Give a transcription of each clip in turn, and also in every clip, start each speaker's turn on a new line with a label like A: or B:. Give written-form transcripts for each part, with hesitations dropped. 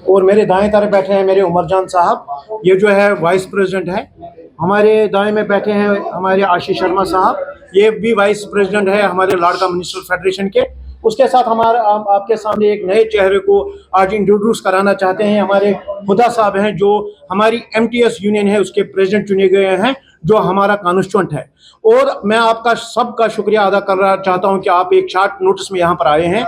A: और मेरे दाएं तरफ बैठे हैं मेरे उमर जान साहब, ये जो है वाइस प्रेसिडेंट है। हमारे दाएं में बैठे हैं हमारे आशीष शर्मा साहब, ये भी वाइस प्रेसिडेंट है हमारे लड़का म्यूनिसिपल फेडरेशन के। उसके साथ हमारा आपके सामने एक नए चेहरे को आज इंट्रोड्यूस कराना चाहते हैं। हमारे खुदा साहब हैं जो हमारी एमटीएस यूनियन है उसके प्रेसिडेंट चुने गए हैं, जो हमारा कॉन्स्टिट्यूएंट है। और मैं आपका सबका शुक्रिया अदा करना चाहता हूं कि आप एक शॉर्ट नोटिस में यहाँ पर आए हैं।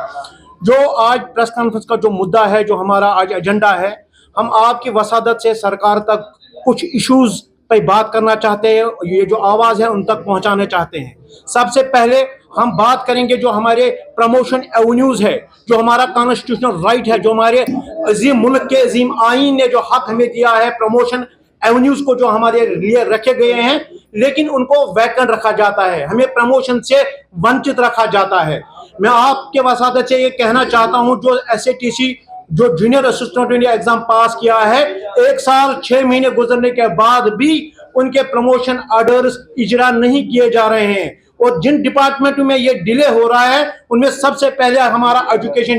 A: जो आज प्रेस कॉन्फ्रेंस का जो मुद्दा है, जो हमारा आज एजेंडा है, हम आपकी वसादत से सरकार तक कुछ इश्यूज पे बात करना चाहते हैं, ये जो आवाज है उन तक पहुंचाना चाहते हैं। सबसे पहले हम बात करेंगे जो हमारे प्रमोशन एवेन्यूज है, जो हमारा कॉन्स्टिट्यूशनल राइट है, जो हमारे अजीम मुल्क के अजीम आईन ने जो हक हमें दिया है प्रमोशन एवेन्यूज को, जो हमारे लिए रखे गए हैं, लेकिन उनको वैकेंट रखा जाता है, हमें प्रमोशन से वंचित रखा जाता है। मैं आपके वसादत से ये कहना चाहता हूं, जो एसएटीसी जो जूनियर असिस्टेंट इंडिया एग्जाम पास किया है, 1 साल 6 महीने गुजरने के बाद भी उनके प्रमोशन ऑर्डर्स इजरा नहीं किए जा रहे हैं। और जिन डिपार्टमेंट में ये डिले हो रहा है उनमें सबसे पहले हमारा एजुकेशन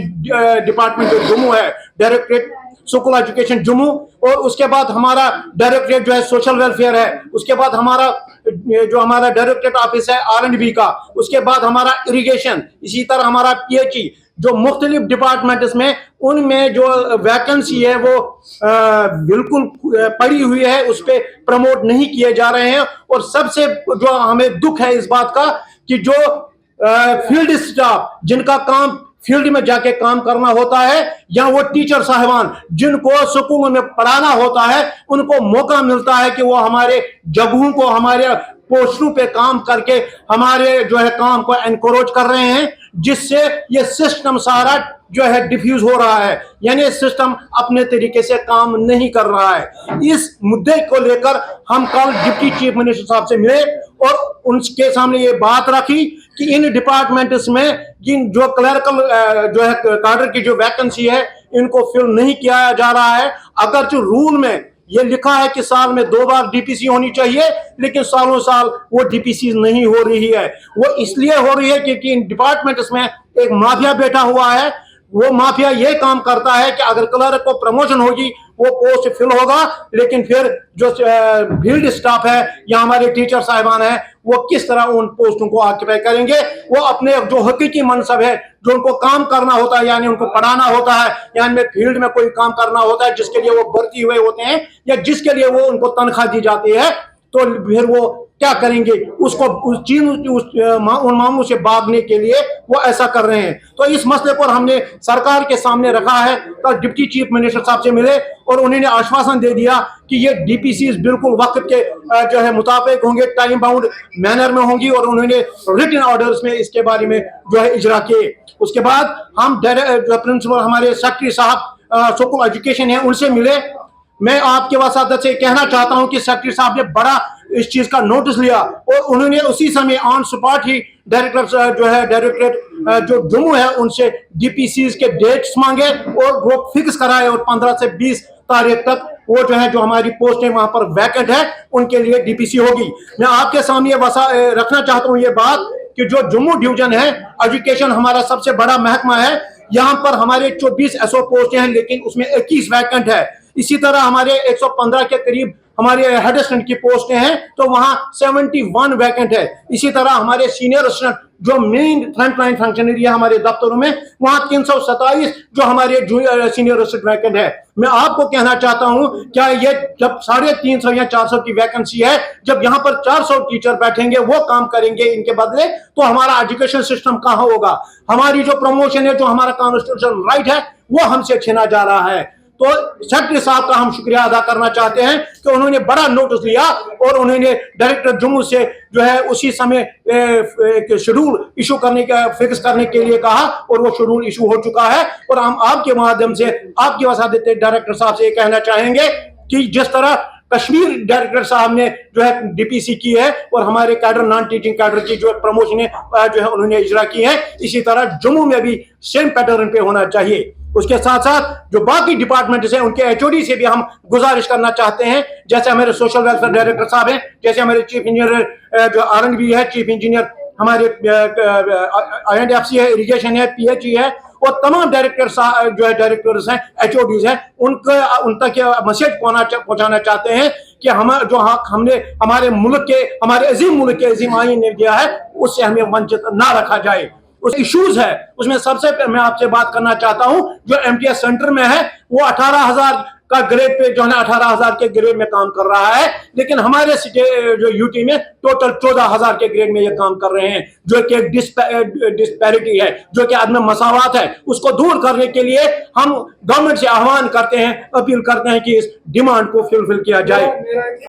A: डिपार्टमेंट जो जम्मू है, डायरेक्टरेट स्कूल एजुकेशन जम्मू, और उसके बाद हमारा डायरेक्टरेट जो है सोशल वेलफेयर है, उसके बाद हमारा जो हमारा डायरेक्टरेट ऑफिस है R&B का, उसके बाद हमारा इरिगेशन, इसी तरह हमारा PHE, जो मुख्तलिफ डिपार्टमेंट्स में उनमें जो वैकेंसी है वो बिल्कुल पड़ी हुई है, उस पर प्रमोट नहीं किए जा रहे हैं। और सबसे जो हमें दुख है इस बात का कि जो फील्ड स्टाफ जिनका काम फील्ड में जाके काम करना होता है, या वो टीचर साहिबान जिनको स्कूल में पढ़ाना होता है, उनको मौका मिलता है कि वो हमारे जगहों को, हमारे पोस्टों पे काम करके हमारे जो है काम को एनकरेज कर रहे हैं, जिससे ये सिस्टम सारा जो है डिफ्यूज हो रहा है, यानी सिस्टम अपने तरीके से काम नहीं कर रहा है। इस मुद्दे को लेकर हम कल डिप्टी चीफ मिनिस्टर साहब से मिले और उनके सामने ये बात रखी कि इन डिपार्टमेंट्स में जिन जो क्लर्कल जो है काडर की जो वैकेंसी है, इनको फिल नहीं किया जा रहा है। अगर जो रूल में ये लिखा है कि साल में 2 बार डीपीसी होनी चाहिए, लेकिन सालों साल वो डीपीसी नहीं हो रही है। वो इसलिए हो रही है क्योंकि इन डिपार्टमेंट्स में एक माफिया बैठा हुआ है। वो माफिया ये काम करता है कि अगर क्लर्क को प्रमोशन होगी वो पोस्ट फिल होगा, लेकिन फिर जो फील्ड स्टाफ है या हमारे टीचर साहिबान है, वो किस तरह उन पोस्टों को ऑक्यूपाई करेंगे। वो अपने जो हकीकी मनसब है, जो उनको काम करना होता है, यानी उनको पढ़ाना होता है, यानी फील्ड में कोई काम करना होता है जिसके लिए वो भर्ती हुए होते हैं या जिसके लिए वो उनको तनख्वाह दी जाती है, तो फिर वो क्या करेंगे, उसको उस चीज उन मामलों से भागने के लिए वो ऐसा कर रहे हैं। तो इस मसले पर हमने सरकार के सामने रखा है। तो डिप्टी चीफ मिनिस्टर साहब से मिले और उन्होंने आश्वासन दे दिया कि ये डीपीसीज बिल्कुल वक्त के जो है मुताबिक होंगे, टाइम बाउंड मैनर में होंगी, और उन्होंने रिटन ऑर्डर्स में इसके बारे में जो है इजरा किए। उसके बाद हम जो प्रिंसिपल हमारे सेक्रेटरी साहब स्कूल एजुकेशन है उनसे मिले। मैं आपके वसादत से कहना चाहता हूं कि सेक्रेटरी साहब ने बड़ा इस चीज का नोटिस लिया और उन्होंने उसी समय ऑन स्पॉट ही डायरेक्टर जो है डायरेक्टरेट जो जम्मू है उनसे डीपीसीज के डेट्स मांगे और वो फिक्स कराए, और 15 से 20 तारीख तक वो जो है जो हमारी पोस्टें वहां पर वैकेंट है उनके लिए डीपीसी होगी। मैं आपके सामने रखना चाहता हूं ये बात कि जो जम्मू डिवीजन है, एजुकेशन हमारा सबसे बड़ा महकमा है, यहाँ पर हमारे 24 एसओ पोस्ट हैं, लेकिन उसमें 21 वैकेंट है। इसी तरह हमारे 115 के करीब हमारे हेड असिस्टेंट की पोस्टें हैं, तो वहां 71 वैकेंट है। इसी तरह हमारे सीनियर असिस्टेंट जो मेन फ्रंट लाइन फंक्शनरी है हमारे दफ्तरों में, वहां 327 जो हमारे सीनियर असिस्टेंट वैकेंट है। मैं आपको कहना चाहता हूं, क्या ये जब 350 या 400 की वैकेंसी है, जब यहाँ पर 400 टीचर बैठेंगे वो काम करेंगे इनके बदले, तो हमारा एजुकेशन सिस्टम कहाँ होगा। हमारी जो प्रमोशन है, जो हमारा कॉन्स्टिट्यूशनल राइट है, वो हमसे छीना जा रहा है। तो सेक्रेटरी साहब का हम शुक्रिया अदा करना चाहते हैं कि उन्होंने बड़ा नोटिस लिया और उन्होंने डायरेक्टर जम्मू से जो है उसी समय एक शेड्यूल इशू करने का फिक्स करने के लिए कहा, और वो शेड्यूल इशू हो चुका है। और हम आपके माध्यम से आपकी वसादत डायरेक्टर साहब से कहना चाहेंगे कि जिस तरह कश्मीर डायरेक्टर साहब ने जो है डीपीसी की है और हमारे कैडर नॉन टीचिंग कैडर की जो प्रमोशन जो है उन्होंने इजरा की है, इसी तरह जम्मू में भी सेम पैटर्न पे होना चाहिए। उसके साथ साथ जो बाकी डिपार्टमेंट्स हैं उनके एचओडी से भी हम गुजारिश करना चाहते हैं, जैसे हमारे सोशल वेलफेयर डायरेक्टर साहब हैं, जैसे हमारे चीफ इंजीनियर जो R&B है, चीफ इंजीनियर हमारे INDFC है, इरिगेशन है, PHE है, और तमाम डायरेक्टर जो है डायरेक्टर्स हैं, एचओडीज हैं, उन तक मैसेज पहुंचाना चाहते हैं कि हम जो हक हमने हमारे मुल्क के, हमारे अजीम मुल्क के अजीम आईन ने दिया है, उससे हमें वंचित ना रखा जाए। उस इश्यूज है, उसमें सबसे मैं आपसे बात करना चाहता हूं, जो एमटीएस सेंटर में है वो 18,000 का ग्रेड पे जो है 18,000 के ग्रेड में काम कर रहा है, लेकिन हमारे जो यूटी में टोटल 14,000 के ग्रेड में ये काम कर रहे हैं, जो कि एक डिस्पैरिटी है, जो कि आदमी मसावत है। उसको दूर करने के लिए हम गवर्नमेंट से आह्वान करते हैं, अपील करते हैं कि इस डिमांड को फुलफिल किया जाए।